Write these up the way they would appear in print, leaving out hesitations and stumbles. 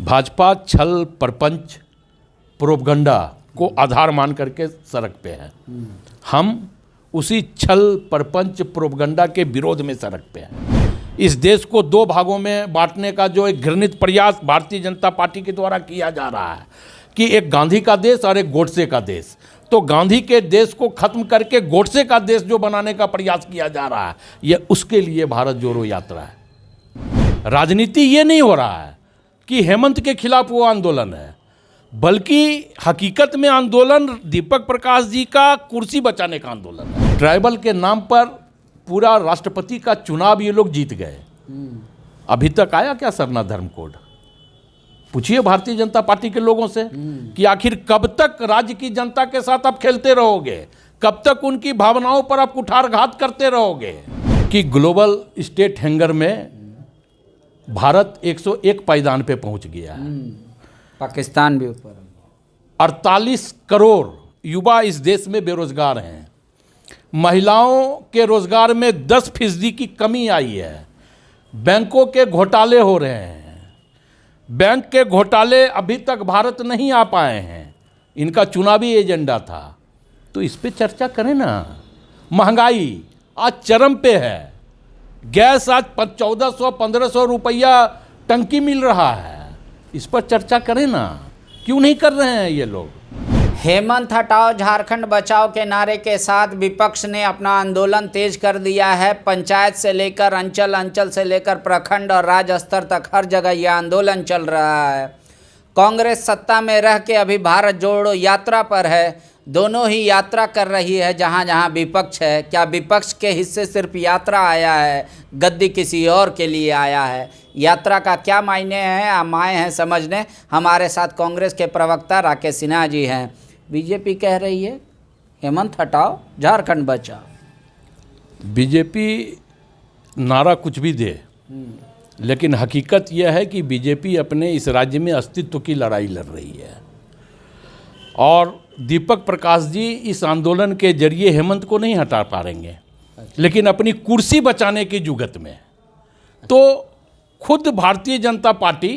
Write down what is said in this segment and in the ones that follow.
भाजपा छल प्रपंच प्रोपगंडा को आधार मान करके सड़क पे है। हम उसी छल प्रपंच प्रोपगंडा के विरोध में सड़क पे हैं। इस देश को दो भागों में बांटने का जो एक घृणित प्रयास भारतीय जनता पार्टी के द्वारा किया जा रहा है कि एक गांधी का देश और एक गोडसे का देश, तो गांधी के देश को खत्म करके गोडसे का देश जो बनाने का प्रयास किया जा रहा है, ये उसके लिए भारत जोड़ो यात्रा है। राजनीति ये नहीं हो रहा है कि हेमंत के खिलाफ वो आंदोलन है, बल्कि हकीकत में आंदोलन दीपक प्रकाश जी का कुर्सी बचाने का आंदोलन है। ट्राइबल के नाम पर पूरा राष्ट्रपति का चुनाव ये लोग जीत गए। अभी तक आया क्या सरना धर्म कोड? पूछिए भारतीय जनता पार्टी के लोगों से कि आखिर कब तक राज्य की जनता के साथ आप खेलते रहोगे, कब तक उनकी भावनाओं पर आप कुठारघात करते रहोगे। कि ग्लोबल स्टेट हैंगर में भारत 101 पायदान पे पहुंच गया है। पाकिस्तान भी ऊपर। 48 करोड़ युवा इस देश में बेरोजगार हैं। महिलाओं के रोजगार में 10% की कमी आई है। बैंकों के घोटाले हो रहे हैं। बैंक के घोटाले अभी तक भारत नहीं आ पाए हैं। इनका चुनावी एजेंडा था, तो इस पे चर्चा करें ना। महंगाई आज चरम पे है। गैस आज 1400-1500 रुपया टंकी मिल रहा है। इस पर चर्चा करें ना, क्यों नहीं कर रहे हैं ये लोग? हेमंत हटाओ झारखंड बचाओ के नारे के साथ विपक्ष ने अपना आंदोलन तेज कर दिया है। पंचायत से लेकर अंचल, अंचल से लेकर प्रखंड और राज्य स्तर तक हर जगह यह आंदोलन चल रहा है। कांग्रेस सत्ता में रह के अभी भारत जोड़ो यात्रा पर है। दोनों ही यात्रा कर रही है जहां जहां विपक्ष है। क्या विपक्ष के हिस्से सिर्फ यात्रा आया है, गद्दी किसी और के लिए आया है? यात्रा का क्या मायने हैं, हम आए हैं समझने। हमारे साथ कांग्रेस के प्रवक्ता राकेश सिन्हा जी हैं। बीजेपी कह रही है हेमंत हटाओ झारखंड बचाओ। बीजेपी नारा कुछ भी दे, लेकिन हकीकत यह है कि बीजेपी अपने इस राज्य में अस्तित्व की लड़ाई लड़ रही है। और दीपक प्रकाश जी इस आंदोलन के जरिए हेमंत को नहीं हटा पाएंगे, लेकिन अपनी कुर्सी बचाने की जुगत में। तो खुद भारतीय जनता पार्टी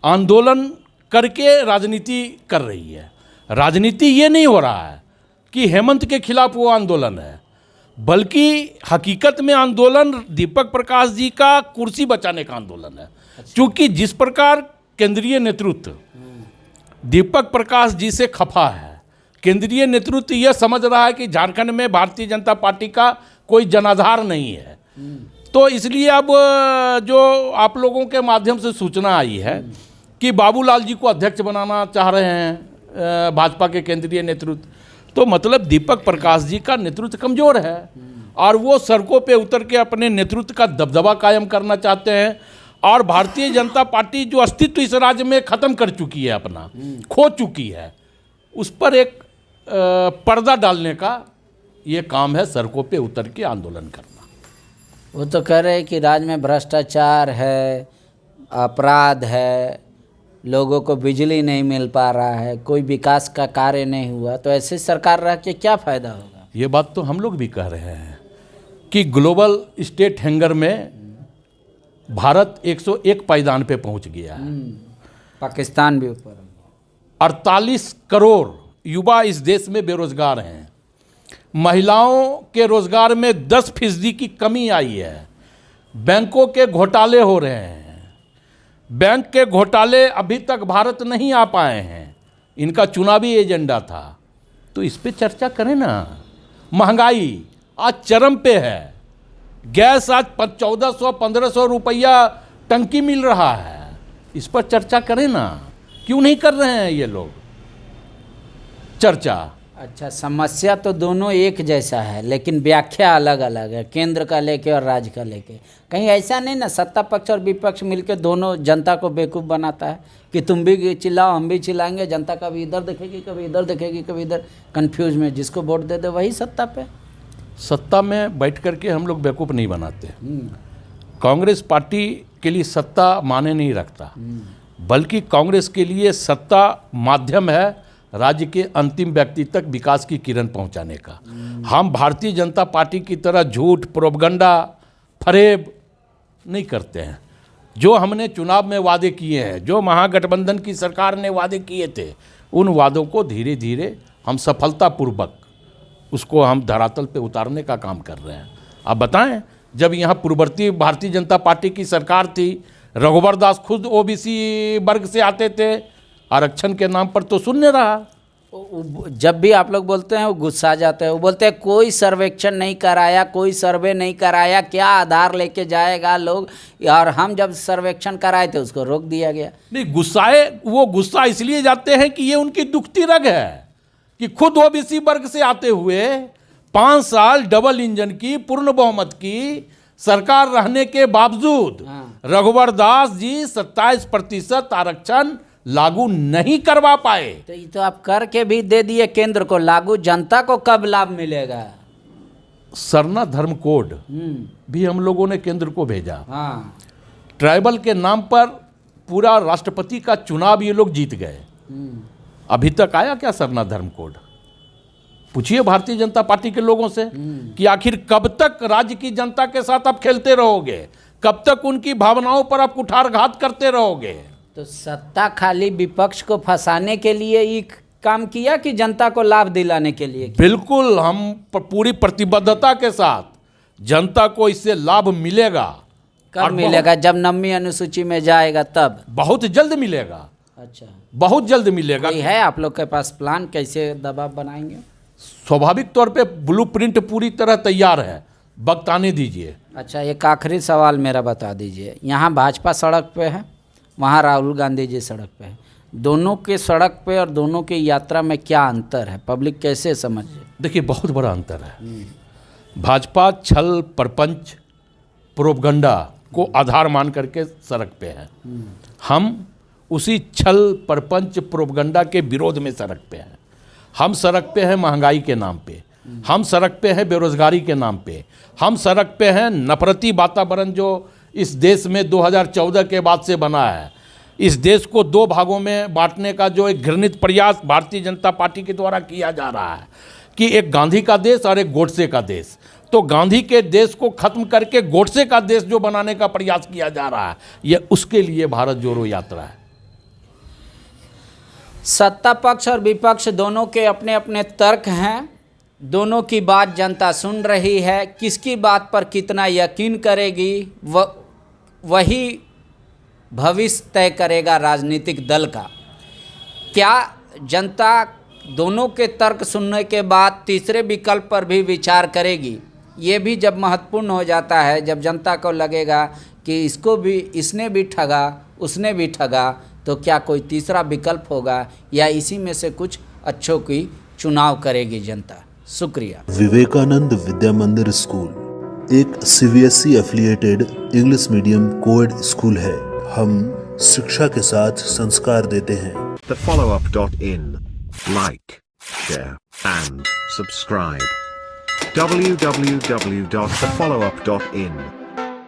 आंदोलन करके राजनीति कर रही है। राजनीति ये नहीं हो रहा है कि हेमंत के खिलाफ वो आंदोलन है, बल्कि हकीकत में आंदोलन दीपक प्रकाश जी का कुर्सी बचाने का आंदोलन है। क्योंकि जिस प्रकार केंद्रीय नेतृत्व दीपक प्रकाश जी से खफा है, केंद्रीय नेतृत्व यह समझ रहा है कि झारखंड में भारतीय जनता पार्टी का कोई जनाधार नहीं है। तो इसलिए अब जो आप लोगों के माध्यम से सूचना आई है कि बाबूलाल जी को अध्यक्ष बनाना चाह रहे हैं भाजपा के केंद्रीय नेतृत्व, तो मतलब दीपक प्रकाश जी का नेतृत्व कमजोर है और वो सड़कों पे उतर के अपने नेतृत्व का दबदबा कायम करना चाहते हैं। और भारतीय जनता पार्टी जो अस्तित्व इस राज्य में ख़त्म कर चुकी है, अपना खो चुकी है, उस पर एक पर्दा डालने का ये काम है, सड़कों पे उतर के आंदोलन करना। वो तो कह रहे हैं कि राज्य में भ्रष्टाचार है, अपराध है, लोगों को बिजली नहीं मिल पा रहा है, कोई विकास का कार्य नहीं हुआ, तो ऐसे सरकार रह के क्या फ़ायदा होगा? ये बात तो हम लोग भी कह रहे हैं कि ग्लोबल स्टेट हैंगर में भारत 101 पायदान पे पहुंच गया है। पाकिस्तान भी ऊपर। 48 करोड़ युवा इस देश में बेरोजगार हैं। महिलाओं के रोजगार में 10% की कमी आई है। बैंकों के घोटाले हो रहे हैं। बैंक के घोटाले अभी तक भारत नहीं आ पाए हैं। इनका चुनावी एजेंडा था, तो इस पे चर्चा करें ना। महंगाई आज चरम पे है। गैस आज 1400-1500 रुपया टंकी मिल रहा है। इस पर चर्चा करें ना, क्यों नहीं कर रहे हैं ये लोग चर्चा? अच्छा, समस्या तो दोनों एक जैसा है, लेकिन व्याख्या अलग अलग है, केंद्र का लेके और राज्य का लेके। कहीं ऐसा नहीं ना सत्ता पक्ष और विपक्ष मिलकर दोनों जनता को बेवकूफ़ बनाता है कि तुम भी चिल्लाओ हम भी चिल्लाएंगे, जनता कभी इधर देखेगी कभी इधर देखेगी कभी इधर, कंफ्यूज में जिसको वोट दे दे वही सत्ता पे। सत्ता में बैठ करके हम लोग बेवकूफ़ नहीं बनाते। कांग्रेस पार्टी के लिए सत्ता माने नहीं रखता, बल्कि कांग्रेस के लिए सत्ता माध्यम है राज्य के अंतिम व्यक्ति तक विकास की किरण पहुंचाने का। हम भारतीय जनता पार्टी की तरह झूठ, प्रोपगंडा, फरेब नहीं करते हैं। जो हमने चुनाव में वादे किए हैं, जो महागठबंधन की सरकार ने वादे किए थे, उन वादों को धीरे धीरे हम सफलतापूर्वक उसको हम धरातल पे उतारने का काम कर रहे हैं। आप बताएं, जब यहाँ पूर्ववर्ती भारतीय जनता पार्टी की सरकार थी, रघुवर दास खुद ओबीसी वर्ग से आते थे, आरक्षण के नाम पर तो शून्य रहा। जब भी आप लोग बोलते हैं वो गुस्सा जाते हैं, वो बोलते हैं कोई सर्वेक्षण नहीं कराया, कोई सर्वे नहीं कराया, क्या आधार लेके जाएगा लोग, और हम जब सर्वेक्षण कराए थे उसको रोक दिया गया। नहीं, वो गुस्सा इसलिए जाते हैं कि ये उनकी दुखती रग है कि खुद ओबीसी वर्ग से आते हुए 5 साल डबल इंजन की पूर्ण बहुमत की सरकार रहने के बावजूद रघुवर दास जी 27% आरक्षण लागू नहीं करवा पाए। तो ये तो आप करके भी दे दिए केंद्र को लागू, जनता को कब लाभ मिलेगा? सरना धर्म कोड भी हम लोगों ने केंद्र को भेजा। हाँ, ट्राइबल के नाम पर पूरा राष्ट्रपति का चुनाव ये लोग जीत गए। अभी तक आया क्या सरना धर्म कोड? पूछिए भारतीय जनता पार्टी के लोगों से कि आखिर कब तक राज्य की जनता के साथ आप खेलते रहोगे, कब तक उनकी भावनाओं पर आप कुठारघात करते रहोगे? तो सत्ता खाली विपक्ष को फंसाने के लिए ही काम किया कि जनता को लाभ दिलाने के लिए? बिल्कुल, हम पूरी प्रतिबद्धता के साथ, जनता को इससे लाभ मिलेगा। कब मिलेगा? जब 9वीं अनुसूची में जाएगा तब? बहुत जल्द मिलेगा। अच्छा, बहुत जल्द मिलेगा। कोई है आप लोग के पास प्लान, कैसे दबाव बनाएंगे? स्वाभाविक तौर पे ब्लूप्रिंट पूरी तरह तैयार है, वक्त आने दीजिए। अच्छा, एक आखिरी सवाल मेरा बता दीजिए, यहाँ भाजपा सड़क पे है, वहाँ राहुल गांधी जी सड़क पे है, दोनों के सड़क पे और दोनों की यात्रा में क्या अंतर है, पब्लिक कैसे समझे? देखिए, बहुत बड़ा अंतर है। भाजपा छल, प्रपंच, प्रोपगंडा को आधार मान करके सड़क पे है। हम उसी छल, प्रपंच, प्रोपगंडा के विरोध में सड़क पे हैं। हम सड़क पे हैं महंगाई के नाम पे, हम सड़क पे हैं बेरोजगारी के नाम पे, हम सड़क पे हैं नफरती वातावरण जो इस देश में 2014 के बाद से बना है। इस देश को 2 भागों में बांटने का जो एक घृणित प्रयास भारतीय जनता पार्टी के द्वारा किया जा रहा है कि एक गांधी का देश और एक गोडसे का देश। तो गांधी के देश को खत्म करके गोडसे का देश जो बनाने का प्रयास किया जा रहा है, यह उसके लिए भारत जोड़ो यात्रा है। सत्ता पक्ष और विपक्ष दोनों के अपने अपने तर्क हैं, दोनों की बात जनता सुन रही है। किसकी बात पर कितना यकीन करेगी वही भविष्य तय करेगा राजनीतिक दल का। क्या जनता दोनों के तर्क सुनने के बाद तीसरे विकल्प पर भी विचार करेगी? ये भी जब महत्वपूर्ण हो जाता है, जब जनता को लगेगा कि इसने भी ठगा, उसने भी ठगा, तो क्या कोई तीसरा विकल्प होगा या इसी में से कुछ अच्छों की चुनाव करेगी जनता? शुक्रिया। विवेकानंद विद्या मंदिर स्कूल एक CBSE affiliated English medium coed school है। हम शिक्षा के साथ संस्कार देते हैं। thefollowup.in Like, share and subscribe. www.thefollowup.in